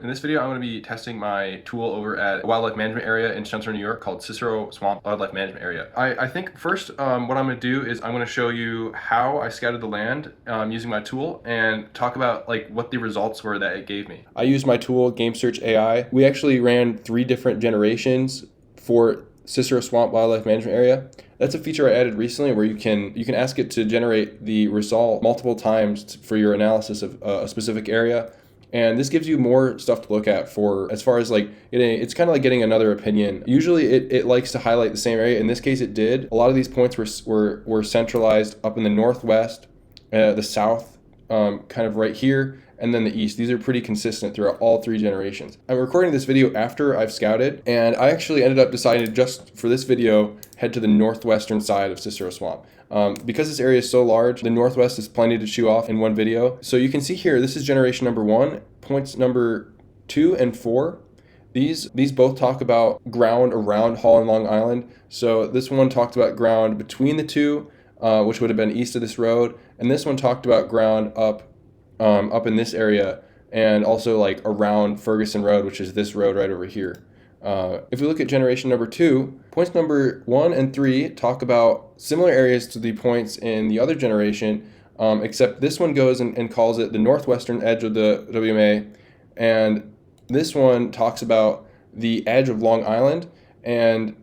In this video, I'm going to be testing my tool over at a wildlife management area in Cicero, New York called Cicero Swamp Wildlife Management Area. I think first what I'm going to do is I'm going to show you how I scouted the land using my tool and talk about like what the results were that it gave me. I used my tool GameSearch-AI. We actually ran 3 different generations for Cicero Swamp Wildlife Management Area. That's a feature I added recently where you can ask it to generate the result multiple times for your analysis of a specific area. And this gives you more stuff to look at for as far as like it's kind of like getting another opinion. Usually it likes to highlight the same area. In this case, it did. A lot of these points were centralized up in the northwest, the south, kind of right here, and then the east. These are pretty consistent throughout all 3 generations. I'm recording this video after I've scouted, and I actually ended up deciding to just for this video head to the northwestern side of Cicero Swamp. Because this area is so large, the northwest is plenty to chew off in one video. So you can see here, this is generation number 1, points number 2 and 4. These both talk about ground around Hall and Long Island. So this one talked about ground between the two, which would have been east of this road, and this one talked about ground up in this area, and also like around Ferguson Road, which is this road right over here. If we look at generation number 2, points number 1 and 3 talk about similar areas to the points in the other generation, except this one goes and calls it the northwestern edge of the WMA, and this one talks about the edge of Long Island. And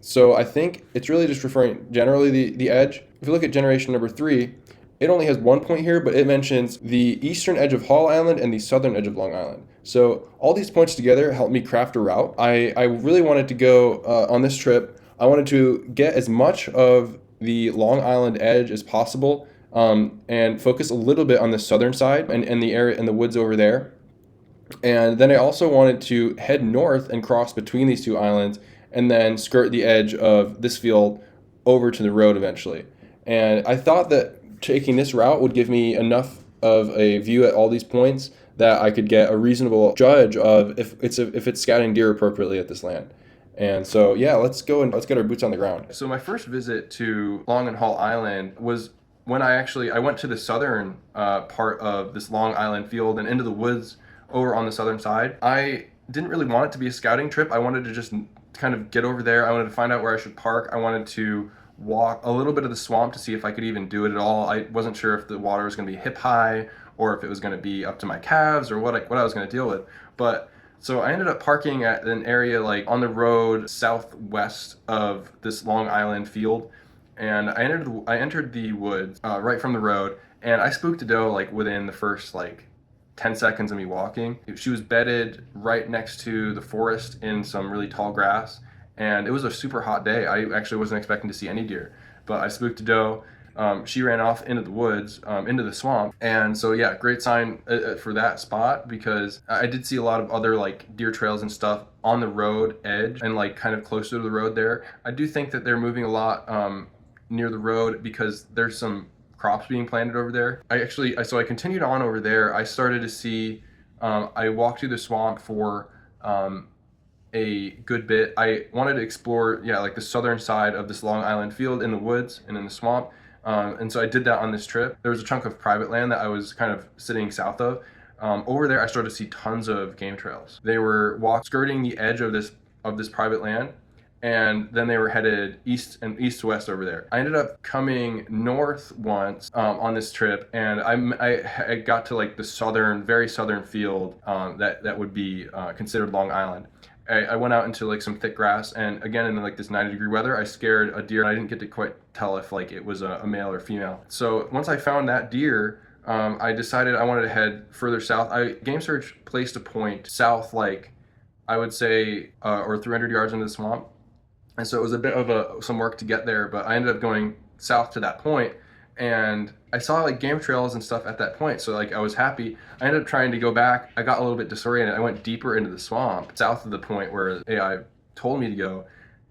so I think it's really just referring generally the edge. If you look at generation number 3, it only has 1 point here, but it mentions the eastern edge of Hall Island and the southern edge of Long Island. So all these points together helped me craft a route. I really wanted to go on this trip. I wanted to get as much of the Long Island edge as possible, and focus a little bit on the southern side and the area and the woods over there. And then I also wanted to head north and cross between these 2 islands and then skirt the edge of this field over to the road eventually. And I thought that taking this route would give me enough of a view at all these points that I could get a reasonable judge of if it's scouting deer appropriately at this land. And so yeah, let's get our boots on the ground. So my first visit to Long and Hall Island was when I went to the southern part of this Long Island field and into the woods over on the southern side. I didn't really want it to be a scouting trip. I wanted to just kind of get over there. I wanted to find out where I should park. I wanted to walk a little bit of the swamp to see if I could even do it at all. I wasn't sure if the water was going to be hip high or if it was going to be up to my calves or what I was going to deal with. But so I ended up parking at an area like on the road southwest of this Long Island field, and I entered the woods right from the road, and I spooked a doe like within the first like 10 seconds of me walking. She was bedded right next to the forest in some really tall grass, and it was a super hot day. I actually wasn't expecting to see any deer, but I spooked a doe. She ran off into the woods, into the swamp. And so yeah, great sign for that spot, because I did see a lot of other like deer trails and stuff on the road edge and like kind of closer to the road there. I do think that they're moving a lot near the road because there's some crops being planted over there. So I continued on over there. I started to see, I walked through the swamp for a good bit. I wanted to explore, yeah, like the southern side of this Long Island field in the woods and in the swamp. And so I did that on this trip. There was a chunk of private land that I was kind of sitting south of. Over there, I started to see tons of game trails. They were skirting the edge of this private land, and then they were headed east and east-west over there. I ended up coming north once on this trip, and I got to like the southern, very southern field that would be considered Long Island. I went out into like some thick grass, and again in like this 90-degree weather, I scared a deer, and I didn't get to quite tell if like it was a male or female. So once I found that deer, I decided I wanted to head further south. GameSearch placed a point south, like I would say, or 300 yards into the swamp. And so it was a bit of some work to get there, but I ended up going south to that point, and I saw like game trails and stuff at that point. So like I was happy. I ended up trying to go back. I got a little bit disoriented. I went deeper into the swamp south of the point where AI told me to go,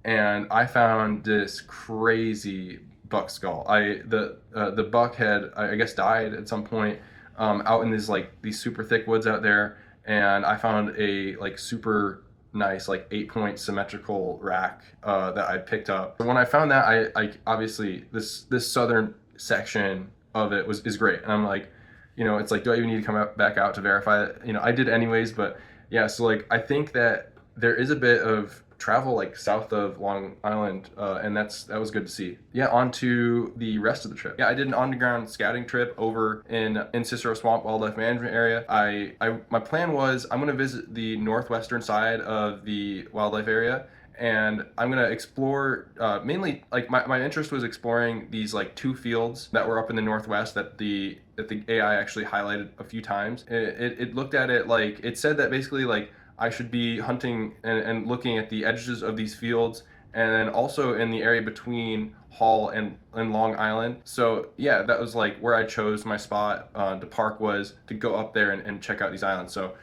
and I found this crazy buck skull. The buck had, I guess, died at some point out in these super thick woods out there, and I found a like super nice like 8-point symmetrical rack that I picked up. When I found that, I obviously this southern section of it is great, and I'm like, it's like, do I even need to come back out to verify it? I did anyways, but Yeah, so like I think that there is a bit of travel like south of Long Island, and that was good to see. Yeah, on to the rest of the trip. Yeah, I did an on-the-ground scouting trip over in Cicero Swamp Wildlife Management Area. My plan was I'm going to visit the northwestern side of the wildlife area, and I'm gonna explore mainly like my interest was exploring these like two fields that were up in the northwest that the AI actually highlighted a few times. It looked at it like it said that basically like I should be hunting and looking at the edges of these fields and then also in the area between Hall and Long Island. So yeah, that was like where I chose my spot to park was to go up there and check out these islands. So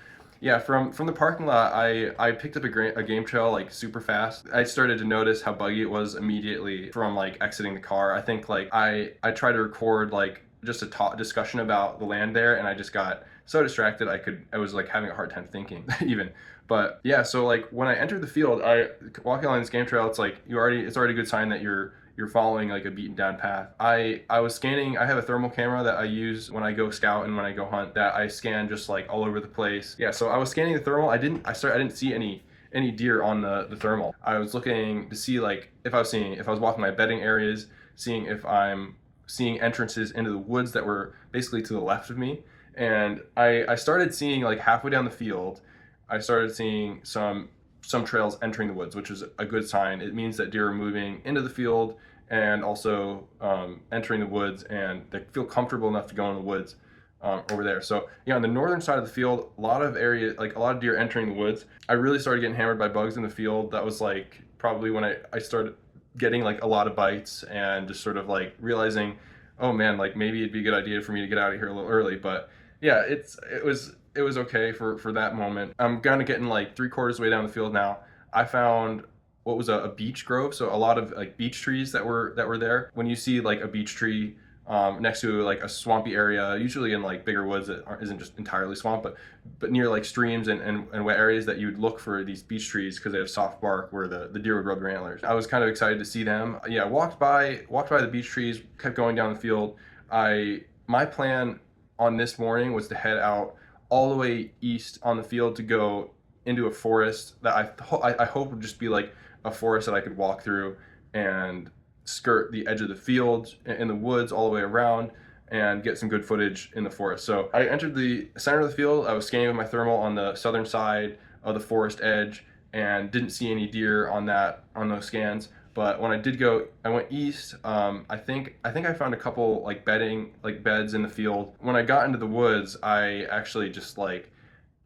yeah, from the parking lot, I picked up a game trail like super fast. I started to notice how buggy it was immediately from like exiting the car. I think like I tried to record like just a talk discussion about the land there, and I just got so distracted I was like having a hard time thinking even. But yeah, so like when I entered the field, I walking along this game trail, it's already a good sign that you're following like a beaten down path. I was scanning. I have a thermal camera that I use when I go scout and when I go hunt that I scan just like all over the place. Yeah, so I was scanning the thermal. I didn't see any deer on the thermal. I was looking to see like if I was walking my bedding areas, seeing if I'm seeing entrances into the woods that were basically to the left of me. And I started seeing like halfway down the field, I started seeing some trails entering the woods, which is a good sign. It means that deer are moving into the field and also entering the woods, and they feel comfortable enough to go in the woods over there. So yeah, on the northern side of the field, a lot of deer entering the woods. I really started getting hammered by bugs in the field. That was like probably when I started getting like a lot of bites and just sort of like realizing, oh man, like maybe it'd be a good idea for me to get out of here a little early. But yeah, it was okay for that moment. I'm kind of getting like three-quarters way down the field now. I found what was a beech grove, so a lot of like beech trees that were there. When you see like a beech tree next to like a swampy area, usually in like bigger woods that isn't just entirely swamp, but near like streams and wet areas that you would look for these beech trees because they have soft bark where the deer would rub their antlers. I was kind of excited to see them. Yeah, walked by the beech trees, kept going down the field. My plan on this morning was to head out all the way east on the field to go into a forest that I hope would just be like a forest that I could walk through and skirt the edge of the field in the woods all the way around and get some good footage in the forest. So I entered the center of the field. I was scanning with my thermal on the southern side of the forest edge and didn't see any deer on those scans. But when I did go, I went east. I think I found a couple like beds in the field. When I got into the woods, I actually just like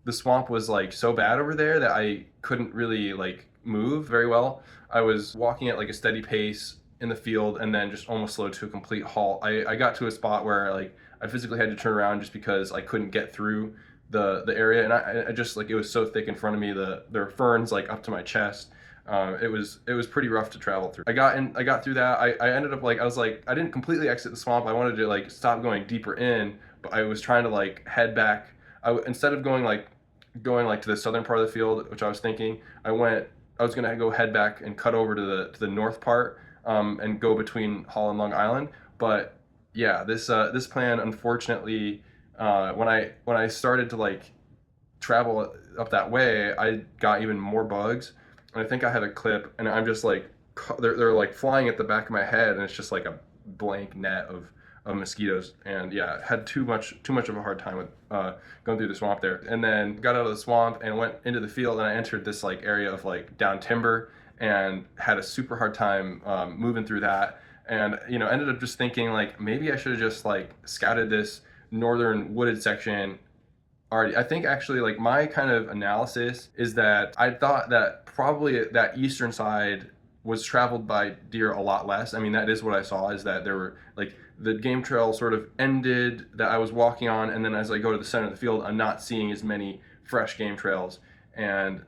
the swamp was like so bad over there that I couldn't really like move very well. I was walking at like a steady pace in the field and then just almost slowed to a complete halt. I got to a spot where like I physically had to turn around just because I couldn't get through the area, and I just like it was so thick in front of me. There were ferns like up to my chest. It was pretty rough to travel through. I got through that. I ended up like I didn't completely exit the swamp. I wanted to like stop going deeper in, but I was trying to like head back. Instead of going like to the southern part of the field, which I was thinking, I was gonna go head back and cut over to the north part and go between Hall and Long Island. But yeah, this plan unfortunately when I started to like travel up that way, I got even more bugs. And I think I had a clip, and I'm just like they're like flying at the back of my head, and it's just like a blank net of mosquitoes. And yeah, had too much of a hard time with going through the swamp there. And then got out of the swamp and went into the field, and I entered this like area of like down timber and had a super hard time moving through that. And you know, ended up just thinking like maybe I should have just like scouted this northern wooded section already. I think actually like my kind of analysis is that I thought that probably that eastern side was traveled by deer a lot less. I mean, that is what I saw, is that there were like the game trail sort of ended that I was walking on, and then as I go to the center of the field, I'm not seeing as many fresh game trails. And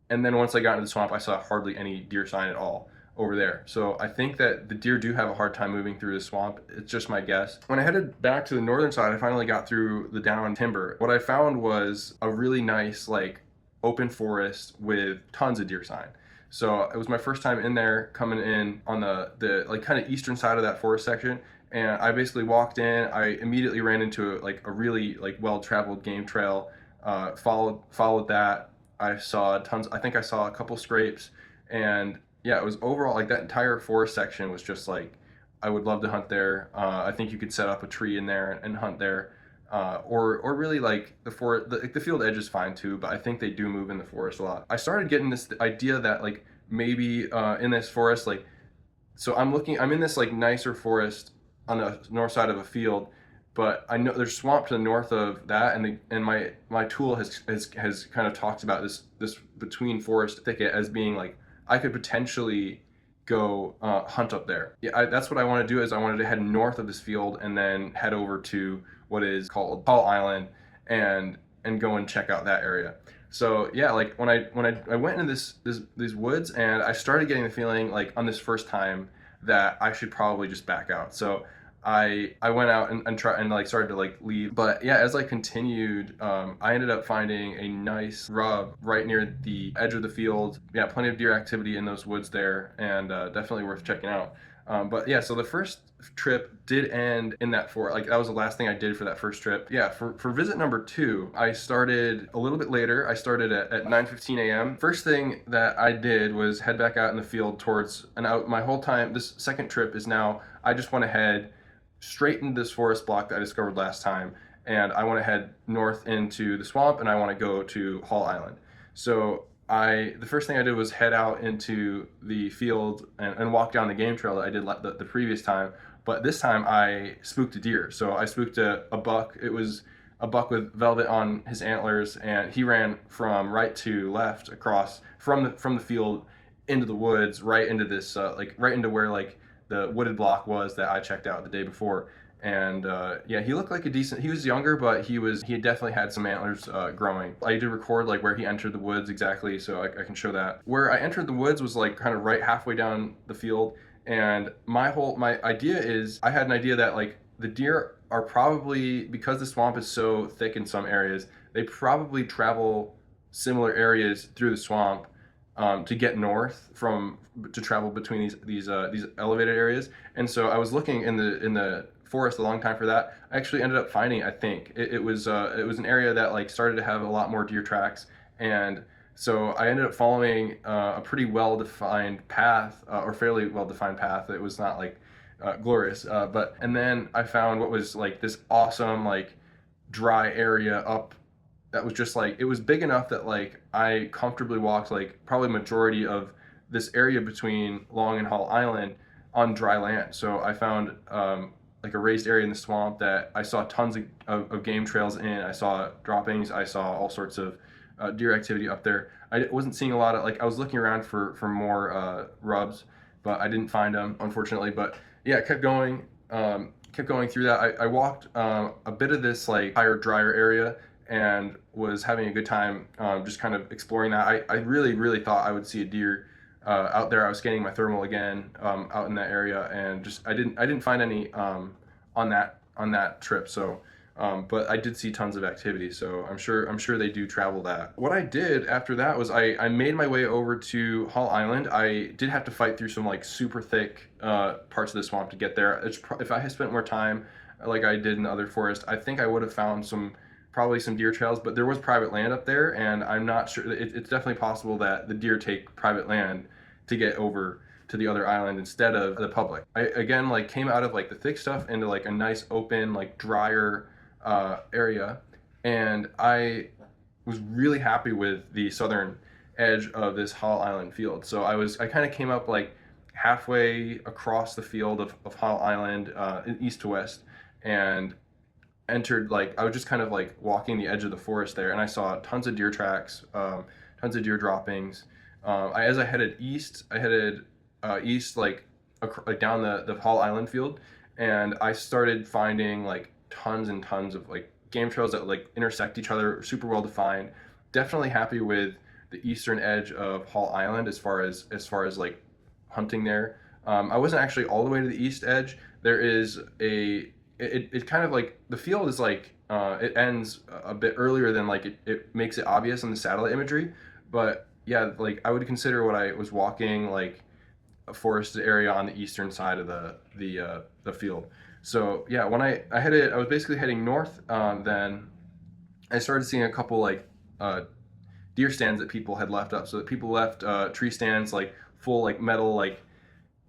then once I got into the swamp, I saw hardly any deer sign at all over there. So I think that the deer do have a hard time moving through the swamp. It's just my guess. When I headed back to the northern side, I finally got through the down timber. What I found was a really nice like open forest with tons of deer sign. So it was my first time in there, coming in on the like kind of eastern side of that forest section. And I basically walked in. I immediately ran into like a really like well-traveled game trail. Followed that. I saw tons. I think I saw a couple scrapes, and yeah, it was overall like that entire forest section was just like I would love to hunt there. I think you could set up a tree in there and hunt there, or really like the field edge is fine too, but I think they do move in the forest a lot. I started getting this idea that like maybe in this forest like I'm in this like nicer forest on the north side of a field, but I know there's swamp to the north of that, and my tool has kind of talked about this between forest thicket as being like I could potentially go hunt up there. Yeah, that's what I want to do. Is I wanted to head north of this field and then head over to what is called Paul Island and go and check out that area. So yeah, like when I went into these woods and I started getting the feeling like on this first time that I should probably just back out. So I went out and try and like started to like leave. But yeah, as I continued, I ended up finding a nice rub right near the edge of the field. Yeah, plenty of deer activity in those woods there, and definitely worth checking out. But yeah, so the first trip did end in that fort. Like that was the last thing I did for that first trip. Yeah, for visit number two, I started a little bit later. I started at 9:15 a.m. First thing that I did was head back out in the field towards and out my whole time. This second trip is now I just went ahead straight into this forest block that I discovered last time, and I want to head north into the swamp, and I want to go to Hall Island. So the first thing I did was head out into the field and walk down the game trail that I did the previous time, but this time I spooked a deer. So I spooked a buck. It was a buck with velvet on his antlers, and he ran from right to left across from the field into the woods, right into this like right into where like the wooded block was that I checked out the day before. And yeah, he looked like a decent. He was younger, but he had definitely had some antlers growing. I did record like where he entered the woods exactly, so I can show that. Where I entered the woods was like kind of right halfway down the field, and my idea is I had an idea that like the deer are probably, because the swamp is so thick in some areas, they probably travel similar areas through the swamp to get north to travel between these elevated areas. And so I was looking in the forest a long time for that. I actually ended up finding, I think it was an area that like started to have a lot more deer tracks, and so I ended up following a pretty well defined path, or fairly well defined path. It was not like glorious, but and then I found what was like this awesome like dry area up that was just like it was big enough that like I comfortably walked like probably majority of this area between Long and Hall Island on dry land. So I found like a raised area in the swamp that I saw tons of game trails in. I saw droppings. I saw all sorts of deer activity up there. I wasn't seeing a lot of like I was looking around for more rubs, but I didn't find them unfortunately. But yeah, kept going. Kept going through that. I walked a bit of this like higher, drier area and was having a good time just kind of exploring that. I really, really thought I would see a deer out there. I was scanning my thermal again out in that area, and just I didn't find any on that trip. So, but I did see tons of activity. So I'm sure they do travel that. What I did after that was I made my way over to Hall Island. I did have to fight through some like super thick parts of the swamp to get there. If I had spent more time like I did in the other forest, I think I would have found probably some deer trails, but there was private land up there, and I'm not sure. It's definitely possible that the deer take private land to get over to the other island instead of the public. I again like came out of like the thick stuff into like a nice open like drier area, and I was really happy with the southern edge of this Hall Island field. So I kind of came up like halfway across the field of Hall Island east to west, and entered like I was just kind of like walking the edge of the forest there, and I saw tons of deer tracks, tons of deer droppings. As I headed east, east like down the Hall Island field, and I started finding like tons and tons of like game trails that like intersect each other, super well defined. Definitely happy with the eastern edge of Hall Island as far as like hunting there. I wasn't actually all the way to the east edge. There is it kind of like the field is like it ends a bit earlier than like it makes it obvious in the satellite imagery, but yeah, like I would consider what I was walking like a forested area on the eastern side of the field. So yeah, when I was basically heading north. Then I started seeing a couple like deer stands that people had left up. So that people left tree stands, like full like metal like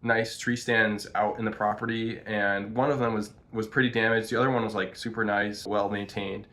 nice tree stands out in the property, and one of them was pretty damaged. The other one was like super nice, well maintained.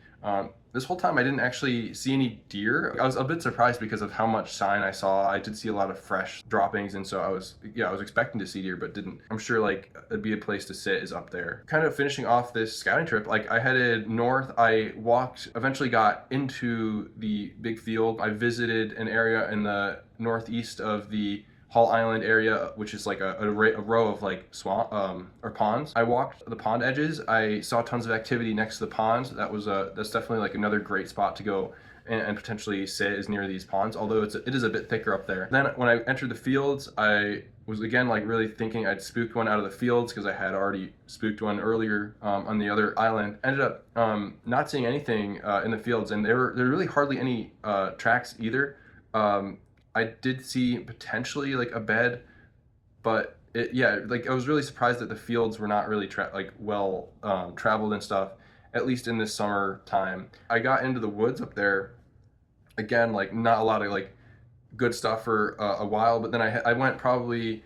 This whole time I didn't actually see any deer. I was a bit surprised because of how much sign I saw. I did see a lot of fresh droppings, and so I was expecting to see deer, but didn't. I'm sure like it'd be a place to sit is up there. Kind of finishing off this scouting trip, like I headed north. I walked, eventually got into the big field. I visited an area in the northeast of the Hall Island area, which is like a row of like swamp or ponds. I walked the pond edges. I saw tons of activity next to the ponds. That's definitely like another great spot to go and potentially sit is near these ponds. Although it is a bit thicker up there. Then when I entered the fields, I was again like really thinking I'd spooked one out of the fields because I had already spooked one earlier on the other island. Ended up not seeing anything in the fields, and there were really hardly any tracks either. I did see potentially like a bed, but yeah, like I was really surprised that the fields were not really well traveled and stuff, at least in this summer time. I got into the woods up there again, like not a lot of like good stuff for a while, but then I went probably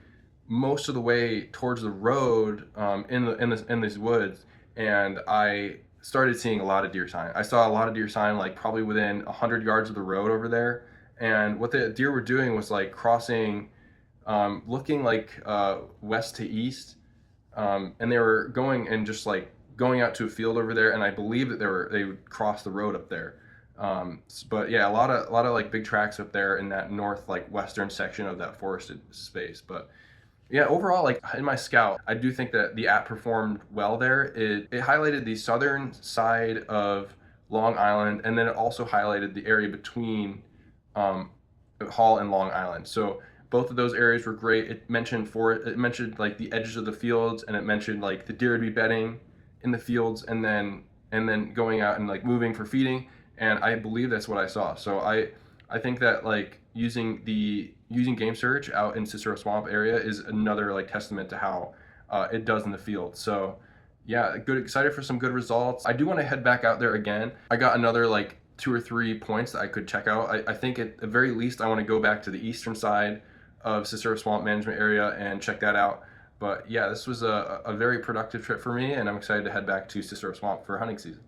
most of the way towards the road in these woods, and I started seeing a lot of deer sign. I saw a lot of deer sign like probably within 100 yards of the road over there, and what the deer were doing was like crossing, looking like west to east, and they were going and just like going out to a field over there, and I believe that they would cross the road up there. But yeah, a lot of like big tracks up there in that north like western section of that forested space. But yeah, overall, like in my scout, I do think that the app performed well there. It highlighted the southern side of Long Island, and then it also highlighted the area between um, Hall and Long Island. So both of those areas were great. It mentioned like the edges of the fields, and it mentioned like the deer would be bedding in the fields, and then going out and like moving for feeding. And I believe that's what I saw. So I think that like using game search out in Cicero Swamp area is another like testament to how it does in the field. So yeah, excited for some good results. I do want to head back out there again. I got another like 2 or 3 points that I could check out. I think at the very least I want to go back to the eastern side of Cicero Swamp Management Area and check that out. But yeah, this was a very productive trip for me, and I'm excited to head back to Cicero Swamp for hunting season.